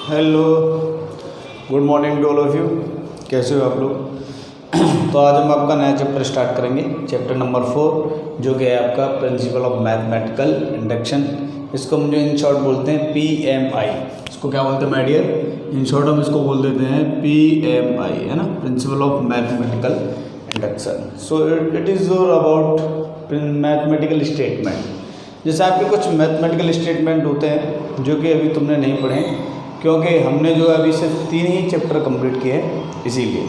Hello, good morning to all of you. कैसे हो आप लोग? तो आज हम आपका नया चैप्टर स्टार्ट करेंगे, चैप्टर नंबर 4, जो कि है आपका प्रिंसिपल ऑफ मैथमेटिकल इंडक्शन। इसको हम जो इन शॉर्ट बोलते हैं PMI। इसको क्या बोलते हैं माय डियर? इन शॉर्ट हम इसको बोल देते हैं PMI, है ना, principle of mathematical induction. So it is all about mathematical statement. जैसे आपके कुछ मैथमेटिकल स्टेटमेंट होते हैं जो कि अभी तुमने नहीं पढ़े, क्योंकि हमने जो है अभी सिर्फ 3 ही चैप्टर कंप्लीट किए हैं, इसीलिए।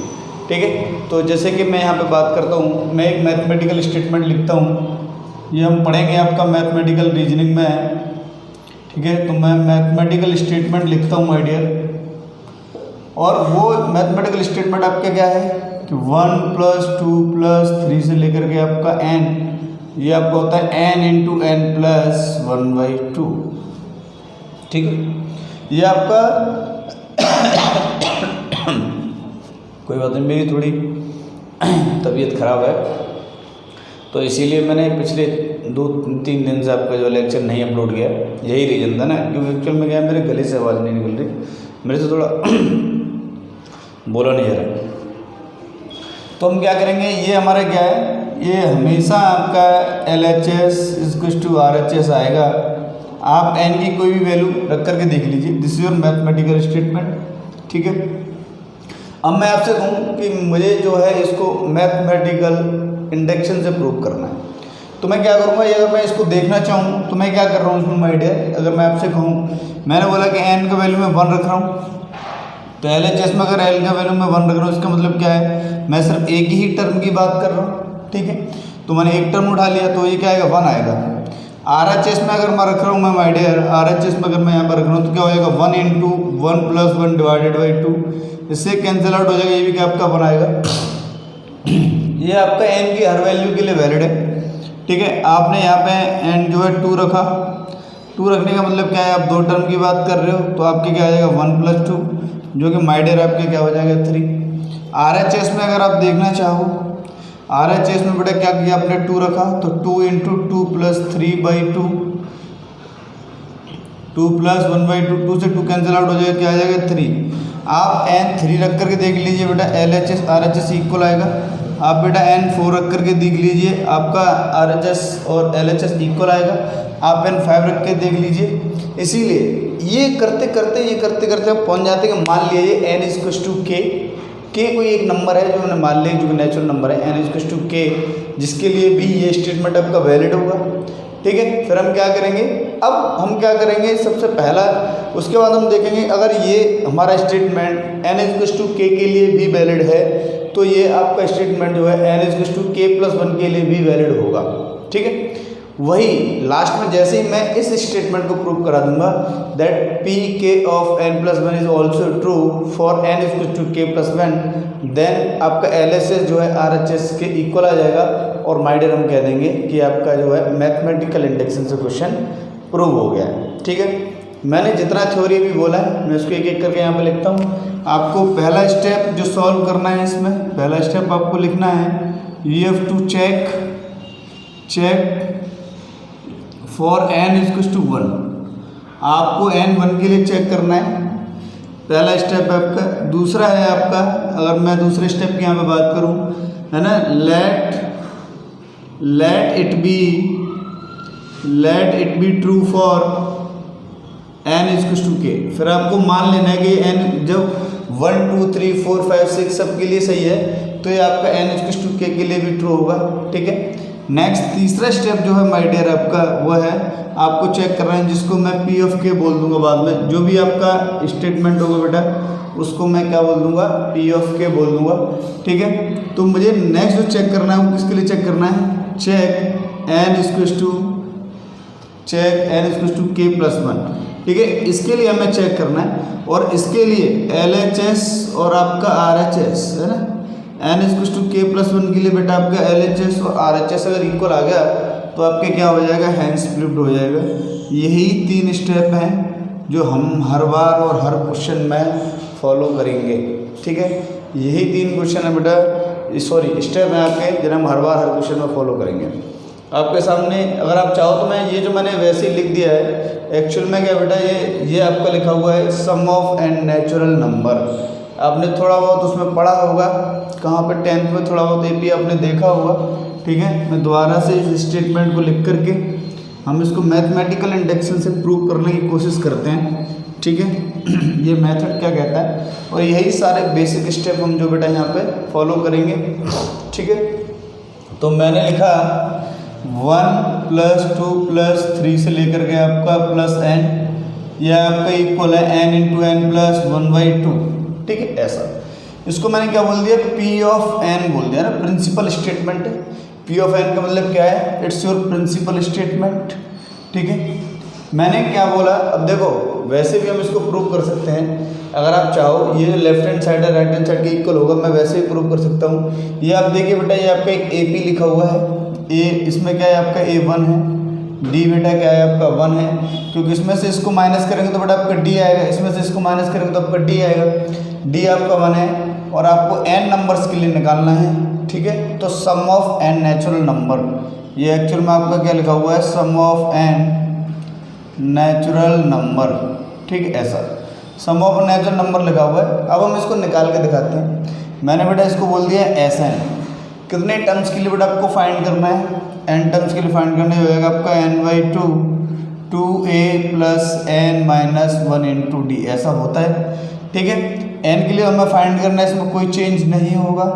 ठीक है, तो जैसे कि मैं यहाँ पे बात करता हूँ, मैं एक मैथमेटिकल स्टेटमेंट लिखता हूँ। ये हम पढ़ेंगे आपका मैथमेटिकल रीजनिंग में है। ठीक है, तो मैं मैथमेटिकल स्टेटमेंट लिखता हूँ माय डियर, और वो मैथमेटिकल स्टेटमेंट आपका क्या है कि 1 + 2 + 3 से लेकर के आपका n, ये आपका होता है n × n + 1/2। ठीक है, ये आपका कोई बात नहीं, मेरी थोड़ी तबीयत ख़राब है, तो इसीलिए मैंने पिछले 2-3 दिन से आपका जो लेक्चर नहीं अपलोड किया। यही रीज़न था ना, क्योंकि एक्चुअल में क्या है, मेरे गले से आवाज़ नहीं निकल रही, मेरे से थोड़ा बोला नहीं जा रहा। तो हम क्या करेंगे, ये हमारा क्या है, ये हमेशा आपका LHS = RHS आएगा। आप n की कोई भी वैल्यू रख करके देख लीजिए। This is your mathematical statement. ठीक है, अब मैं आपसे कहूँ कि मुझे जो है इसको मैथमेटिकल इंडक्शन से प्रूव करना है, तो मैं क्या करूँगा, अगर मैं इसको देखना चाहूँ तो मैं क्या कर रहा हूँ इसमें माय डियर, अगर मैं आपसे कहूँ, मैंने बोला कि n का वैल्यू मैं 1 रख रहा हूँ, तो LHS में अगर l का वैल्यू मैं 1 रख रहा हूँ, इसका मतलब क्या है, मैं सिर्फ एक ही टर्म की बात कर रहा हूँ। ठीक है, तो मैंने एक टर्म उठा लिया, तो ये क्या आएगा, 1 आएगा। RHS में अगर मैं रख रहा हूँ मैं माय डियर, RHS में अगर मैं यहाँ पर रख रहा हूँ तो क्या हो जाएगा, 1 × 1 + 1 / 2, इससे कैंसिल आउट हो जाएगा, ये भी क्या आपका 1 आएगा। ये आपका n की हर वैल्यू के लिए वैलिड है। ठीक है, आपने यहाँ पे n जो है 2 रखा, 2 रखने का मतलब क्या है, आप 2 टर्म की बात कर रहे हो, तो आपके क्या आ जाएगा 1 + 2, जो कि माय डियर आपके क्या हो जाएगा 3। RHS में अगर आप देखना चाहो, RHS में बेटा क्या किया आपने, 2 रखा, तो 2 × 2 + 3/2, 2 + 1/2, 2 से 2 कैंसिल आउट हो जाएगा, क्या आ जाएगा 3। आप n 3 रख करके देख लीजिए बेटा, LHS RHS इक्वल आएगा। आप बेटा n 4 रख करके देख लीजिए, आपका RHS और LHS इक्वल आएगा। आप n 5 रख के देख लीजिए। इसीलिए ये करते करते आप पहुंच जाते हैं कि मान लीजिए n = k कोई एक नंबर है जो मैंने मान लिया, जो नेचुरल नंबर है, n = k, जिसके लिए भी ये स्टेटमेंट आपका वैलिड होगा। ठीक है, फिर हम क्या करेंगे, अब हम क्या करेंगे, सबसे पहला, उसके बाद हम देखेंगे अगर ये हमारा स्टेटमेंट n = k के लिए भी वैलिड है, तो ये आपका स्टेटमेंट जो है n = k + 1 के लिए भी वैलिड होगा। ठीक है, वही लास्ट में जैसे ही मैं इस स्टेटमेंट को प्रूव करा दूंगा, that Pk of n + 1 is also true for n = k + 1, then आपका LHS जो है RHS के इक्वल आ जाएगा, और माय डियर हम कह देंगे कि आपका जो है मैथमेटिकल इंडक्शन से क्वेश्चन प्रूव हो गया है। ठीक है, मैंने जितना थ्योरी भी बोला है मैं उसको एक एक करके यहाँ पे लिखता हूँ। आपको पहला स्टेप जो सॉल्व करना है, इसमें पहला स्टेप आपको लिखना है, you have to check for n = 1। आपको n 1 के लिए चेक करना है, पहला स्टेप है आपका। दूसरा है आपका, अगर मैं दूसरे स्टेप की यहाँ पे बात करूँ, है ना, let it be true for n = k। फिर आपको मान लेना है कि n जब 1 2 3 4 5 6 सब के लिए सही है, तो ये आपका n = k के लिए भी ट्रू होगा। ठीक है, नेक्स्ट तीसरा स्टेप जो है माय डियर आपका, वो है आपको चेक करना है, जिसको मैं P of k बोल दूंगा बाद में। जो भी आपका स्टेटमेंट होगा बेटा, उसको मैं क्या बोल दूंगा, P of k बोल दूंगा। ठीक है, तो मुझे नेक्स्ट जो चेक करना है वो किसके लिए चेक करना है, चेक n = k + 1। ठीक है, इसके लिए हमें चेक करना है, और इसके लिए LHS और आपका RHS, है ना, n = k + 1 के लिए बेटा आपका LHS और RHS अगर इक्वल आ गया, तो आपके क्या हो जाएगा, हैंड्स फ्लिप्ड हो जाएगा। यही 3 स्टेप हैं जो हम हर बार और हर क्वेश्चन में फॉलो करेंगे। ठीक है, यही 3 क्वेश्चन है बेटा, सॉरी स्टेप हैं आपके, जिन्हें हम हर बार हर क्वेश्चन में फॉलो करेंगे। आपके सामने, अगर आप चाहो तो मैं ये जो मैंने वैसे ही लिख दिया है, एक्चुअल में क्या बेटा ये आपका लिखा हुआ है सम ऑफ एन नेचुरल नंबर। आपने थोड़ा बहुत उसमें पढ़ा होगा, कहाँ पे 10th में थोड़ा बहुत एपी आपने देखा होगा। ठीक है, मैं दोबारा से इस स्टेटमेंट को लिख करके हम इसको मैथमेटिकल इंडक्शन से प्रूव करने की कोशिश करते हैं। ठीक है, ये मेथड क्या कहता है, और यही सारे बेसिक स्टेप हम जो बेटा यहाँ पे फॉलो करेंगे। ठीक है, तो मैंने लिखा 1 + 2 + 3 से लेकर के आपका प्लस n, यह आपका इक्वल है n × n + 1/2। ठीक है, ऐसा इसको मैंने क्या बोल दिया, P ऑफ n बोल दिया ना, प्रिंसिपल स्टेटमेंट है। P ऑफ n का मतलब क्या है, इट्स योर प्रिंसिपल स्टेटमेंट। ठीक है, मैंने क्या बोला, अब देखो वैसे भी हम इसको प्रूव कर सकते हैं, अगर आप चाहो ये लेफ्ट हैंड साइड और राइट हैंड साइड के इक्वल होगा, मैं वैसे ही प्रूव कर सकता हूँ। ये आप देखिए बेटा, ये आपका एक AP लिखा हुआ है, A इसमें क्या है आपका A1 है, D बेटा क्या है आपका 1 है, क्योंकि इसमें से इसको माइनस करेंगे तो बेटा आपका D आएगा, इसमें से इसको माइनस करेंगे तो आपका D आएगा। D आपका 1 है और आपको n नंबर्स के लिए निकालना है। ठीक है, तो सम ऑफ n नेचुरल नंबर, ये एक्चुअल में आपका क्या लिखा हुआ है, सम ऑफ n नेचुरल नंबर। ठीक है, ऐसा सम ऑफ नेचुरल नंबर लिखा हुआ है। अब हम इसको निकाल के दिखाते हैं। मैंने बेटा इसको बोल दिया Sn, कितने टर्म्स के लिए बेटा आपको फाइंड करना है, n टर्म्स के लिए फाइंड करना हो जाएगा आपका n/2 2a + n - 1 × d, ऐसा होता है। ठीक है, n के लिए हमें फाइंड करना है, इसमें कोई चेंज नहीं होगा।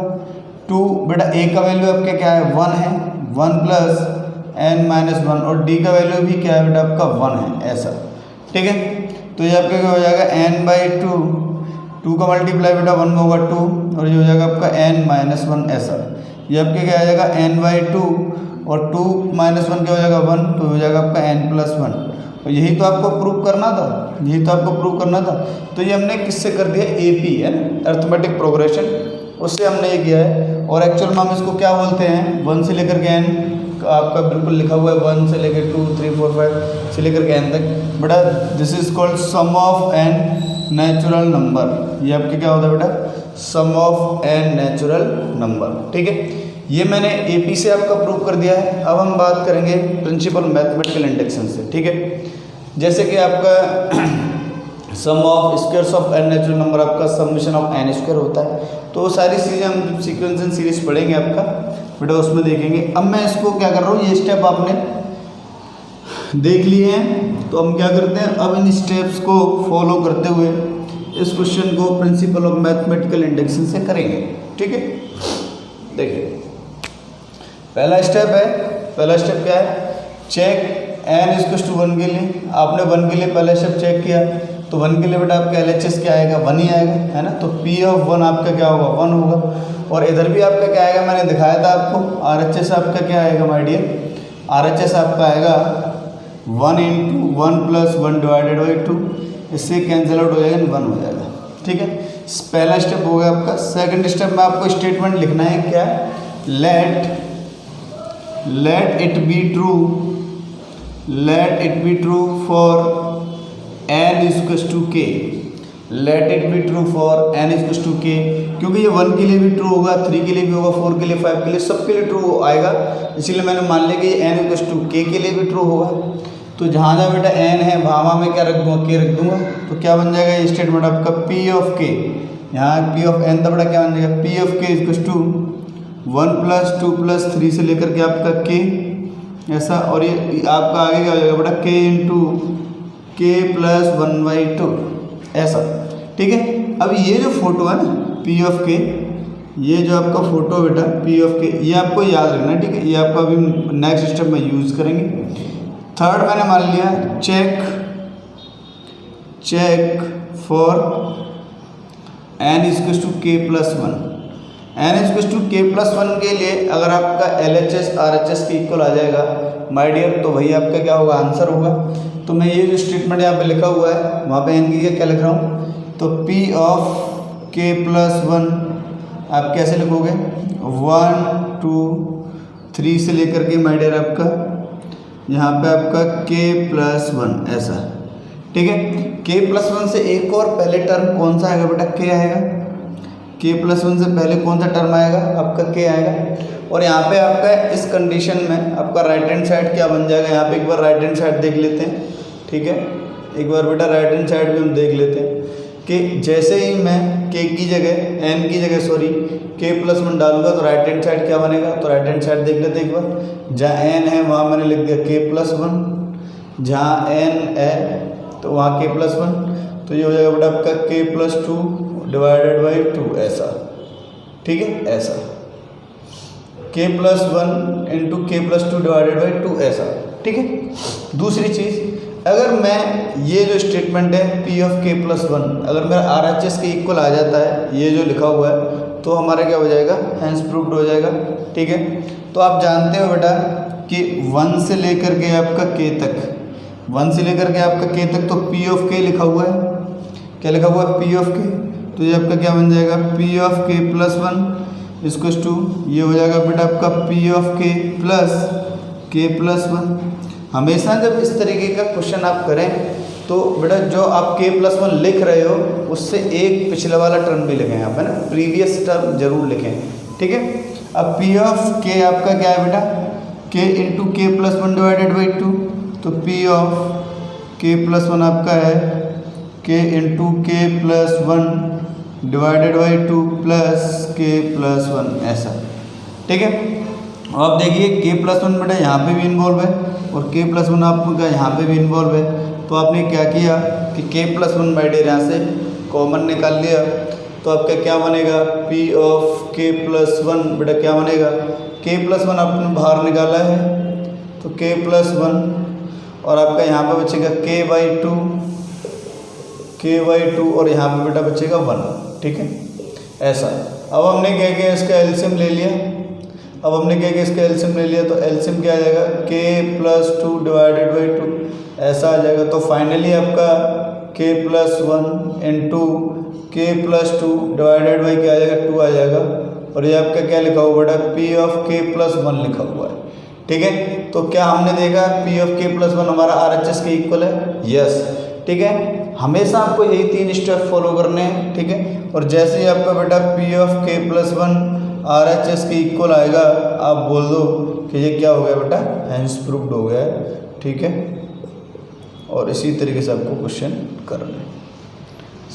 2 बेटा a का वैल्यू आपका क्या है 1 है, 1 + n - 1, और d का वैल्यू भी क्या है बेटा आपका 1 है, ऐसा। ठीक है, तो ये आपका क्या हो जाएगा n/2, 2 का मल्टीप्लाई बेटा 1 में होगा 2, और ये हो जाएगा आपका n - 1, ऐसा। ये आपके क्या आ जाएगा n/2 और 2 - 1 क्या हो जाएगा 1, तो हो जाएगा आपका n + 1। और यही तो आपको प्रूव करना था, यही तो आपको प्रूव करना था। तो ये हमने किससे कर दिया, AP है ना, अर्थमेटिक प्रोग्रेशन, उससे हमने ये किया है। और एक्चुअल में हम इसको क्या बोलते हैं, 1 से लेकर के n, आपका बिल्कुल लिखा हुआ है 1 से लेकर 2 3 4 5 से लेकर के n तक। बेटा this is called sum of n natural number, ये आपके क्या होता है बेटा, sum of n natural number. ठीक है, ये मैंने AP से आपका प्रूव कर दिया है। अब हम बात करेंगे प्रिंसिपल मैथमेटिकल इंडक्शन से। ठीक है, जैसे कि आपका sum of squares of n natural number आपका समेशन ऑफ n² होता है। तो वो सारी चीज़ें हम सीक्वेंस एंड सीरीज पढ़ेंगे आपका बेटा, उसमें देखेंगे। अब मैं इसको क्या कर रहा हूँ, ये स्टेप आपने देख लिए हैं, तो हम क्या करते हैं, अब इन स्टेप्स को फॉलो करते हुए इस क्वेश्चन को प्रिंसिपल ऑफ मैथमेटिकल इंडक्शन से करेंगे। ठीक है, देखिए पहला स्टेप है, पहला स्टेप क्या है, चेक n = 1 के लिए। आपने 1 के लिए पहला स्टेप चेक किया, तो 1 के लिए बेटा आपका LHS क्या आएगा, 1 ही आएगा, है ना। तो P ऑफ 1 आपका क्या होगा, 1 होगा। और इधर भी आपका क्या आएगा, मैंने दिखाया था आपको, RHS आपका क्या आएगा माय डियर, RHS आपका आएगा 1 × 1 + 1 / 2, इससे कैंसिल आउट हो जाएगा, 1 हो जाएगा। ठीक है, पहला स्टेप हो गया आपका। सेकंड स्टेप में आपको स्टेटमेंट लिखना है क्या, let it be true for n = k, let it be true for n = k, क्योंकि ये 1 के लिए भी ट्रू होगा, 3 के लिए भी होगा, 4 के लिए, 5 के लिए, सबके लिए ट्रू आएगा। इसीलिए मैंने मान लिया कि n = k के लिए भी ट्रू होगा। तो जहाँ जहाँ बेटा n है वहाँ मैं क्या रख दूँगा, k रख दूँगा। तो क्या बन जाएगा ये स्टेटमेंट आपका, P ऑफ k, यहाँ P ऑफ n था बेटा क्या बन जाएगा, P ऑफ k = 1 + 2 + 3 से लेकर के आपका k, ऐसा। और ये आपका आगे क्या हो जाएगा बेटा, k × k + 1/2, ऐसा। ठीक है, अब ये जो फोटो है ना P ऑफ k, ये जो आपका फोटो बेटा P ऑफ k, ये आपको याद रखना है। ठीक है, ये आपका अभी नेक्स्ट स्टेप में यूज़ करेंगे। थर्ड मैंने मान लिया check for n = k + 1। n = k + 1 के लिए अगर आपका LHS RHS के इक्वल आ जाएगा माय डियर, तो वही आपका क्या होगा, आंसर होगा। तो मैं ये जो स्टेटमेंट यहाँ पे लिखा हुआ है वहाँ पे n की क्या लिख रहा हूँ, तो P ऑफ k + 1 आप कैसे लिखोगे, 1 2 3 से लेकर के माय डियर आपका यहाँ पे आपका k + 1, ऐसा। ठीक है, k + 1 से एक और पहले टर्म कौन सा आएगा बेटा, k आएगा। k+1 से पहले कौन सा टर्म आएगा, आपका k आएगा। और यहाँ पे आपका इस कंडीशन में आपका राइट हैंड साइड क्या बन जाएगा, यहाँ पे एक बार राइट हैंड साइड देख लेते हैं, ठीक है। एक बार बेटा राइट हैंड साइड भी हम देख लेते हैं कि जैसे ही मैं k की जगह n की जगह k+1 डालूंगा तो राइट हैंड साइड क्या बनेगा। तो राइट हैंड साइड देख लेते हैं एक बार, जहाँ n है वहाँ मैंने लिख दिया k+1, जहाँ n है तो वहाँ k+1, तो ये हो जाएगा बेटा आपका k+2 डिवाइडेड बाई 2 ऐसा, ठीक है, ऐसा k+1 into k+2 divided by 2 ऐसा, ठीक है। दूसरी चीज़, अगर मैं ये जो स्टेटमेंट है P ऑफ k+1 अगर मेरा RHS के इक्वल आ जाता है, ये जो लिखा हुआ है, तो हमारा क्या हो जाएगा, हेंस प्रूव्ड हो जाएगा, ठीक है। तो आप जानते हो बेटा कि 1 से लेकर के आपका k तक, 1 से लेकर के आपका k तक तो P ऑफ k लिखा हुआ है, क्या लिखा हुआ है, P ऑफ k। तो ये आपका क्या बन जाएगा, P ऑफ k+1 इसको टू, ये हो जाएगा बेटा आपका P of k plus k+1। हमेशा जब इस तरीके का क्वेश्चन आप करें तो बेटा जो आप k+1 लिख रहे हो उससे एक पिछले वाला टर्म भी लिखें यहाँ पे ना, प्रीवियस टर्म जरूर लिखें, ठीक है। अब P ऑफ k आपका क्या है बेटा, k into k+1 divided by 2, तो P ऑफ k+1 आपका है k into k+1 divided by 2 plus k+1 ऐसा, ठीक है। अब देखिए k+1 बेटा यहाँ पे भी इन्वॉल्व है और k+1 आपका यहाँ पे भी इन्वॉल्व है, तो आपने क्या किया कि k+1 बाई डेर यहाँ से कॉमन निकाल लिया, तो आपका क्या बनेगा, P ऑफ k+1 बेटा क्या बनेगा, k+1 आपने बाहर निकाला है तो k+1 और आपका यहाँ पे बचेगा k/2 और यहाँ पे बेटा बचेगा 1, ठीक है, ऐसा। अब हमने क्या किया, इसका एलसीएम ले लिया, अब हमने क्या किया, इसका एलसीएम ले लिया, तो एलसीएम क्या आ जाएगा, k+2 डिवाइडेड बाई 2 ऐसा आ जाएगा। तो फाइनली आपका k+1 into k+2 divided by क्या आ जाएगा, 2 आ जाएगा। और ये आपका क्या लिखा हुआ बेटा, P ऑफ k+1 लिखा हुआ है, ठीक है। तो क्या हमने देखा P ऑफ k+1 हमारा RHS के इक्वल है, यस, ठीक है। हमेशा आपको यही 3 स्टेप फॉलो करने हैं, ठीक है। और जैसे ही आपका बेटा P ऑफ k+1 RHS के इक्वल आएगा, आप बोल दो कि ये क्या हो गया बेटा, हेंस प्रूव्ड हो गया है, ठीक है। और इसी तरीके से आपको क्वेश्चन करना है,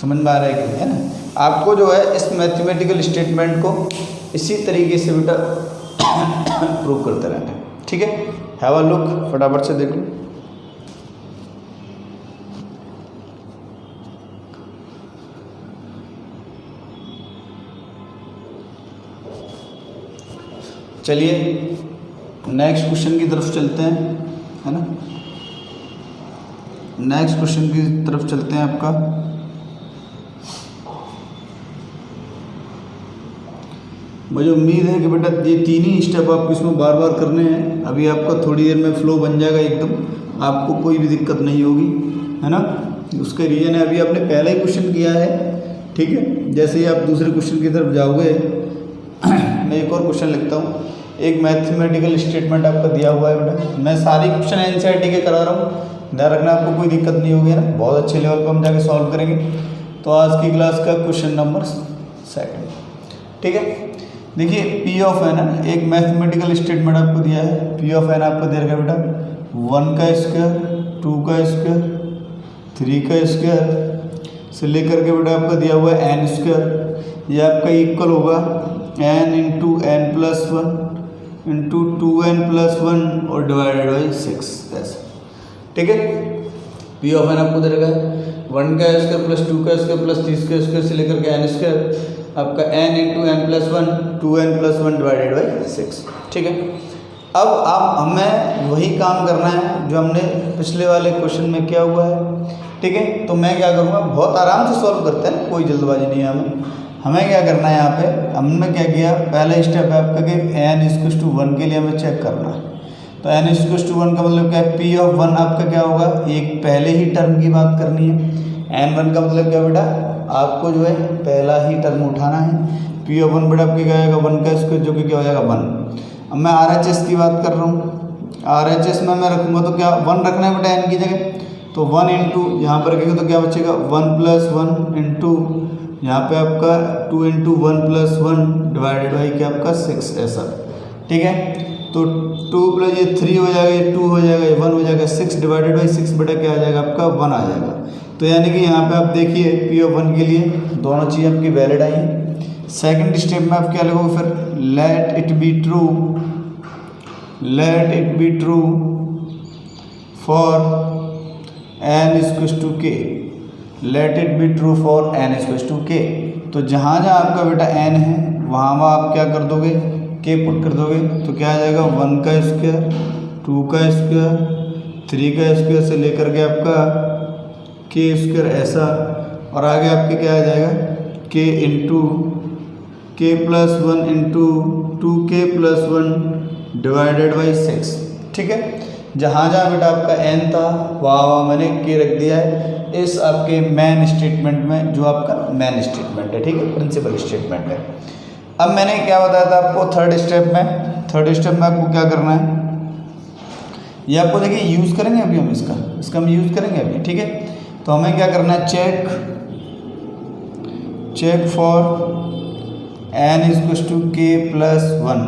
समझ में आ रहा है कि, है ना। आपको जो है इस मैथमेटिकल स्टेटमेंट को इसी तरीके से बेटा प्रूव करते रहना है, ठीक है। हैव अ लुक, फटाफट से देख लो। चलिए नेक्स्ट क्वेश्चन की तरफ चलते हैं, है ना। नेक्स्ट क्वेश्चन की तरफ चलते हैं आपका। मुझे उम्मीद है कि बेटा ये 3 ही स्टेप आपको इसमें बार बार करने हैं। अभी आपका थोड़ी देर में फ्लो बन जाएगा एकदम, आपको कोई भी दिक्कत नहीं होगी, है ना। उसका रीज़न है, अभी आपने पहला ही क्वेश्चन किया है, ठीक है। जैसे ही आप दूसरे क्वेश्चन की तरफ जाओगे मैं एक और क्वेश्चन लिखता हूँ। एक मैथमेटिकल स्टेटमेंट आपका दिया हुआ है बेटा, मैं सारी क्वेश्चन एनसीईआरटी के करा रहा हूँ, ध्यान रखना आपको कोई दिक्कत नहीं होगी ना, बहुत अच्छे लेवल पर हम जाके सॉल्व करेंगे। तो आज की क्लास का क्वेश्चन नंबर 2, ठीक है। देखिए P ऑफ n है, एक मैथमेटिकल स्टेटमेंट आपको दिया है। P ऑफ n आपको दे रखा बेटा 1 का स्क्वायर, 2 का स्क्वायर, 3 का स्क्वायर से लेकर के बेटा आपका दिया हुआ है n स्क्वायर। ये आपका इक्वल होगा n into n+1 into 2n+1 और डिवाइडेड बाई 6 ऐसा, ठीक है। P ऑफ n आपको दे रखा है 1 का स्क्वायर प्लस 2 का स्क्वायर प्लस 3 का स्क्वायर से लेकर के n स्क्वायर, आपका n into n+1 2n+1 divided by 6, ठीक है। अब आप हमें वही काम करना है जो हमने पिछले वाले क्वेश्चन में किया हुआ है, ठीक है। तो मैं क्या करूँगा, बहुत आराम से सॉल्व करते हैं, कोई जल्दबाजी नहीं है हमें क्या करना है। यहाँ पे हमने क्या किया, पहला स्टेप है आपका कि n=1 के लिए हमें चेक करना है। तो n=1 का मतलब क्या है, P ऑफ 1 आपका क्या होगा, एक पहले ही टर्म की बात करनी है। n1 का मतलब क्या बेटा, आपको जो है पहला ही टर्म उठाना है। P ऑफ 1 बेटा आपके क्या आएगा 1 का स्क्वायर, जो कि क्या हो जाएगा 1। अब मैं RHS की बात कर रहा हूँ, RHS में मैं रखूँगा तो क्या 1 रखना है बेटा n की जगह, तो 1 इंटू यहाँ पर रखेंगे तो क्या बचेगा 1+1 इंटू यहाँ पे आपका 2 × 1 + 1 डिवाइडेड बाई क्या आपका 6 ऐसा, ठीक है। तो 2 + ये 3 हो जाएगा, ये 2 हो जाएगा, ये 1 हो जाएगा, 6 डिवाइडेड बाई 6 बटा क्या आ जाएगा आपका 1 आ जाएगा। तो यानी कि यहाँ पे आप देखिए P(1) के लिए दोनों चीज़ आपकी वैलिड आई हैं। सेकंड स्टेप में आप क्या लगोगे फिर, let it be true for n = k, let it be true for n = k। तो जहाँ जहाँ आपका बेटा n है वहाँ आप क्या कर दोगे, k पुट कर दोगे, तो क्या आ जाएगा 1 का स्क्वायर, 2 का स्क्वायर, 3 का स्क्वायर से लेकर के आपका k स्क्वायर ऐसा, और आगे आपके क्या आ जाएगा k + 1 × 2k + 1 डिवाइडेड बाई 6, ठीक है। जहाँ जहाँ बेटा आपका n था वहाँ मैंने k रख दिया है इस आपके मेन स्टेटमेंट में, जो आपका मेन स्टेटमेंट है, ठीक है, प्रिंसिपल स्टेटमेंट है। अब मैंने क्या बताया था आपको थर्ड स्टेप में आपको क्या करना है, ये आपको देखिए यूज़ करेंगे अभी हम इसका हम यूज़ करेंगे अभी, ठीक है। तो हमें क्या करना है, चेक फॉर n = k + 1।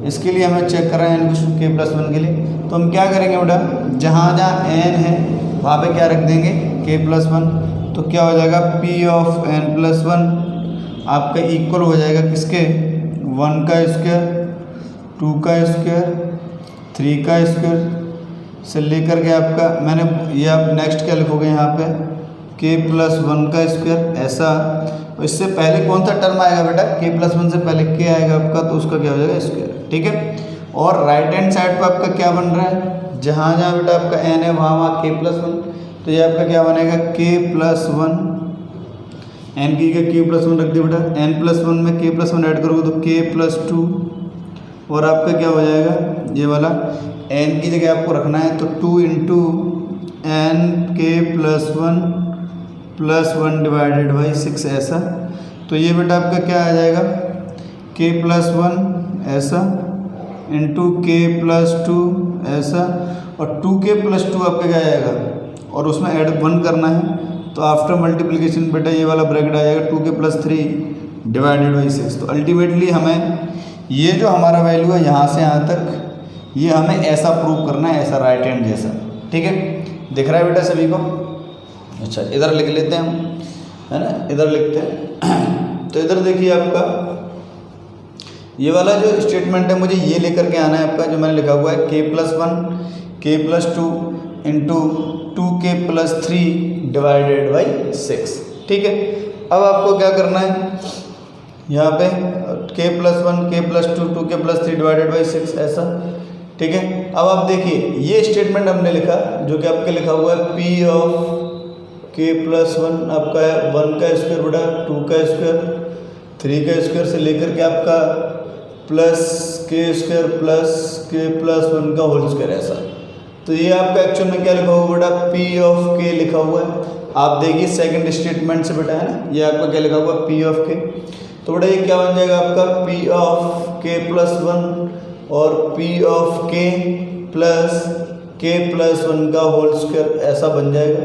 इसके लिए हमें चेक कर रहे हैं n = k + 1 के लिए। तो हम क्या करेंगे बेटा, जहाँ जहाँ n है वहाँ पे क्या रख देंगे k + 1। तो क्या हो जाएगा P(n + 1) आपका इक्वल हो जाएगा किसके, 1 का स्क्वायर, 2 का स्क्वायर, 3 का स्क्वायर से लेकर के आपका मैंने ये आप नेक्स्ट क्या लिखोगे यहाँ पे k + 1 का स्क्वायर ऐसा। तो इससे पहले कौन सा टर्म आएगा बेटा, k + 1 से पहले k आएगा आपका, तो उसका क्या हो जाएगा स्क्वायर, ठीक है। और राइट हैंड साइड पे आपका क्या बन रहा है, जहाँ जहाँ बेटा आपका n है वहाँ k + 1, तो ये आपका क्या बनेगा k + 1, n की जगह k + 1 रख दिया बेटा, n + 1 में k + 1 ऐड करोगे तो k + 2, और आपका क्या हो जाएगा ये वाला n की जगह आपको रखना है तो 2 × n k + 1 डिवाइडेड बाई 6 ऐसा। तो ये बेटा आपका क्या आ जाएगा k + 1 ऐसा इंटू k + 2 ऐसा, और 2k + 2 आपका क्या आएगा, और उसमें ऐड 1 करना है। तो आफ्टर मल्टीप्लिकेशन बेटा ये वाला ब्रैकेट आ जाएगा 2k + 3 डिवाइडेड बाई 6। तो अल्टीमेटली हमें ये जो हमारा वैल्यू है यहाँ से यहाँ तक, ये हमें ऐसा प्रूव करना है, ऐसा राइट हैंड जैसा, ठीक है। दिख रहा है बेटा सभी को? अच्छा, इधर लिख लेते हैं हम, है ना, इधर लिखते हैं। तो इधर देखिए आपका ये वाला जो स्टेटमेंट है मुझे ये लेकर के आना है आपका, जो मैंने लिखा हुआ है k + 1 k + 2 × 2k + 3 divided by 6, ठीक है। अब आपको क्या करना है, यहाँ पे k + 1 k + 2 2k + 3 divided by 6 ऐसा, ठीक है। अब आप देखिए ये स्टेटमेंट हमने लिखा जो कि आपके लिखा हुआ है P(k + 1) आपका है 1 का स्क्वायर बटा 2 का स्क्वायर 3 का स्क्वायर से लेकर के आपका प्लस k² + k + 1 का होल स्क्वायर ऐसा। तो ये आपका एक्चुअल में क्या लिखा हुआ बेटा, P(k) लिखा हुआ है। आप देखिए सेकंड स्टेटमेंट से बेटा, है ना, ये आपका क्या लिखा हुआ P(k)। तो बेटा ये क्या बन जाएगा आपका P(k + 1) और P(k) + k + 1 का होल स्क्वायर ऐसा बन जाएगा।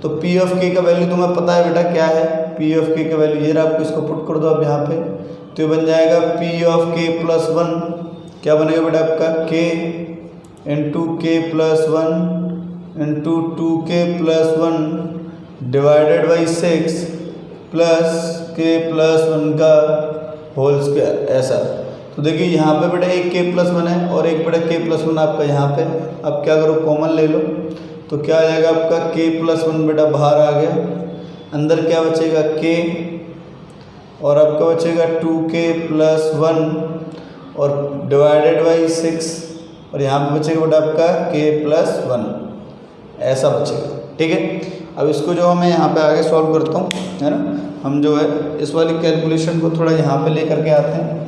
तो P(k) का वैल्यू तुम्हें पता है बेटा क्या है, P(k) का वैल्यू ये आपको इसको पुट कर दो अब यहाँ पे, तो ये बन जाएगा P(k + 1) क्या बनेगा बेटा आपका k × k + 1 × 2k + 1 divided by 6 plus k + 1 का होल स्क्वायर ऐसा। तो देखिए यहाँ पे बेटा एक k + 1 है और एक बेटा k + 1 आपका यहाँ पे। अब क्या करो, कॉमन ले लो, तो क्या आ जाएगा आपका k + 1 बेटा बाहर आ गया, अंदर क्या बचेगा k, और आपका बचेगा 2k + 1 और डिवाइडेड बाई 6, और यहाँ पे बचेगा बेटा आपका k + 1 ऐसा बचेगा, ठीक है। अब इसको जो मैं यहाँ पे आगे सॉल्व करता हूँ, है ना, हम जो है इस वाली कैलकुलेशन को थोड़ा यहाँ पे लेकर के आते हैं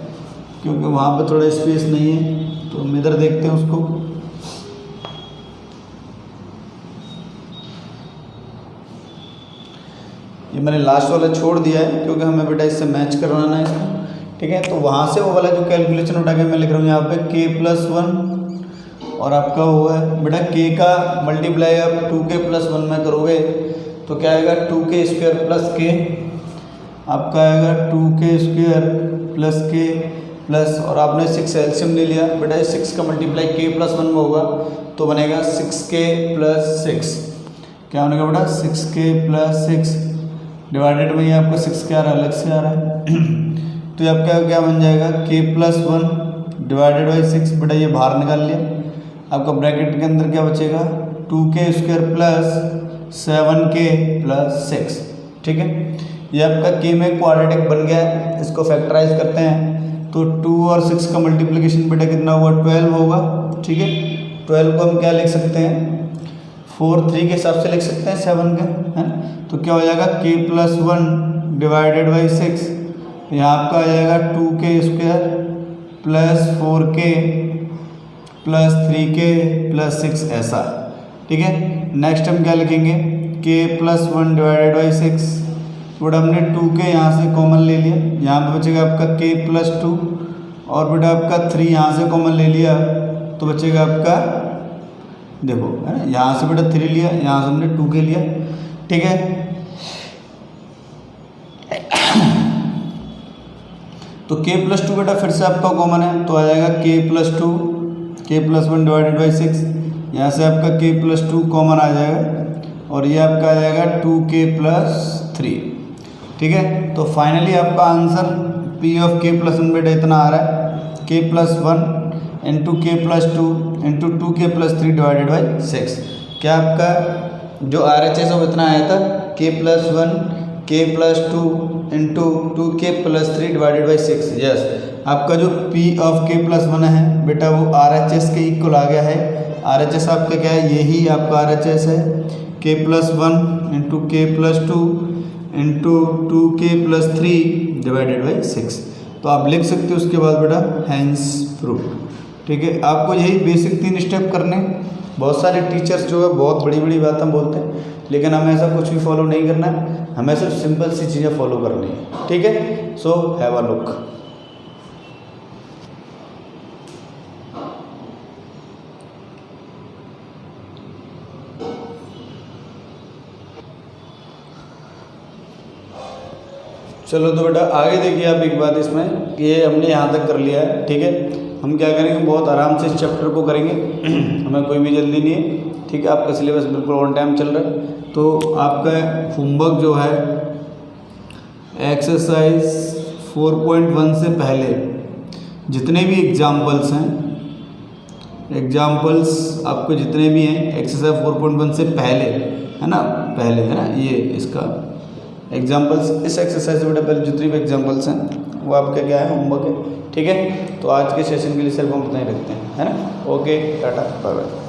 क्योंकि वहाँ पे थोड़ा स्पेस नहीं है, तो हम इधर देखते हैं उसको। ये मैंने लास्ट वाला छोड़ दिया है क्योंकि हमें बेटा इससे मैच करवाना है इसको, ठीक है। तो वहाँ से वो वाला जो कैलकुलेशन उठा के मैं लिख रहा हूँ यहाँ पे k + 1 और आपका वो है बेटा k का मल्टीप्लाई आप 2k + 1 में करोगे तो क्या आएगा 2k² + k आपका आएगा 2k² प्लस k प्लस, और आपने 6 एलसीएम ले लिया बेटा, 6 का मल्टीप्लाई k+1 में होगा तो बनेगा 6k + 6। क्या बनेगा बेटा 6k + 6 डिवाइडेड में ये आपका 6 क्या आ रहा है, अलग से आ रहा है तो ये आपका क्या बन जाएगा k+1 डिवाइडेड बाई 6। बेटा ये बाहर निकाल लिया, आपका ब्रैकेट के अंदर क्या बचेगा 2k² प्लस 7k + 6। ठीक है, ये आपका k में क्वाड्रेटिक बन गया है। इसको फैक्टराइज करते हैं तो 2 और 6 का मल्टीप्लिकेशन बेटा कितना हुआ 12 होगा। ठीक है, 12 को हम क्या लिख सकते हैं 4 3 के हिसाब से लिख सकते हैं 7 के, है ना। तो क्या हो जाएगा k+1 डिवाइडेड बाई 6, यहाँ आपका आ जाएगा 2k² plus 4k plus 3k plus 6 ऐसा। ठीक है, नेक्स्ट हम क्या लिखेंगे k+1 डिवाइडेड बाई 6, बेटा हमने 2k यहाँ से कॉमन ले लिया, यहाँ पे बचेगा आपका k+2 और बेटा आपका 3 यहाँ से कॉमन ले लिया तो बचेगा आपका, देखो है ना, यहाँ से बेटा 3 लिया, यहाँ से हमने 2k लिया। ठीक है, तो k+2 बेटा फिर से आपका कॉमन है तो आ जाएगा k+2 k+1 डिवाइडेड बाई 6, यहाँ से आपका k+2 कॉमन आ जाएगा और ये आपका आ जाएगा 2k + 3। ठीक है, तो फाइनली आपका आंसर P ऑफ k+1 बेटा इतना आ रहा है k+1 into k+2 into 2k + 3 divided by 6। क्या आपका जो RHS है वो इतना आया था k+1 k+2 into 2k + 3 divided by 6। Yes, आपका जो P ऑफ k+1 है बेटा वो RHS के इक्वल आ गया है। RHS आपका क्या है, यही आपका RHS है k+1 into k+2 into 2k + 3 divided by 6। तो आप लिख सकते हो उसके बाद बेटा हैंस प्रूफ। ठीक है, आपको यही बेसिक 3 स्टेप करने। बहुत सारे टीचर्स जो है बहुत बड़ी बड़ी बातें बोलते हैं, लेकिन हमें ऐसा कुछ भी फॉलो नहीं करना है, हमें सिर्फ सिंपल सी चीज़ें फॉलो करनी है। ठीक है, सो हैव अ लुक। चलो तो बेटा आगे देखिए आप एक बात इसमें, ये हमने यहाँ तक कर लिया है। ठीक है, हम क्या करेंगे बहुत आराम से इस चैप्टर को करेंगे हमें कोई भी जल्दी नहीं है। ठीक है, आपका सिलेबस बिल्कुल ऑन टाइम चल रहा है। तो आपका होमवर्क जो है एक्सरसाइज 4.1 से पहले जितने भी एग्जाम्पल्स हैं, एग्जाम्पल्स आपको जितने भी हैं एक्सरसाइज 4.1 से पहले, है ना, पहले है ना, ये इसका एग्जाम्पल्स, इस एक्सरसाइज से बेटा पहले जितनी भी एग्जाम्पल्स हैं वो आपका क्या है होमवर्क है। ठीक है, तो आज के सेशन के लिए सिर्फ हम उतना ही रखते हैं, है ना। Okay, tata, bye bye.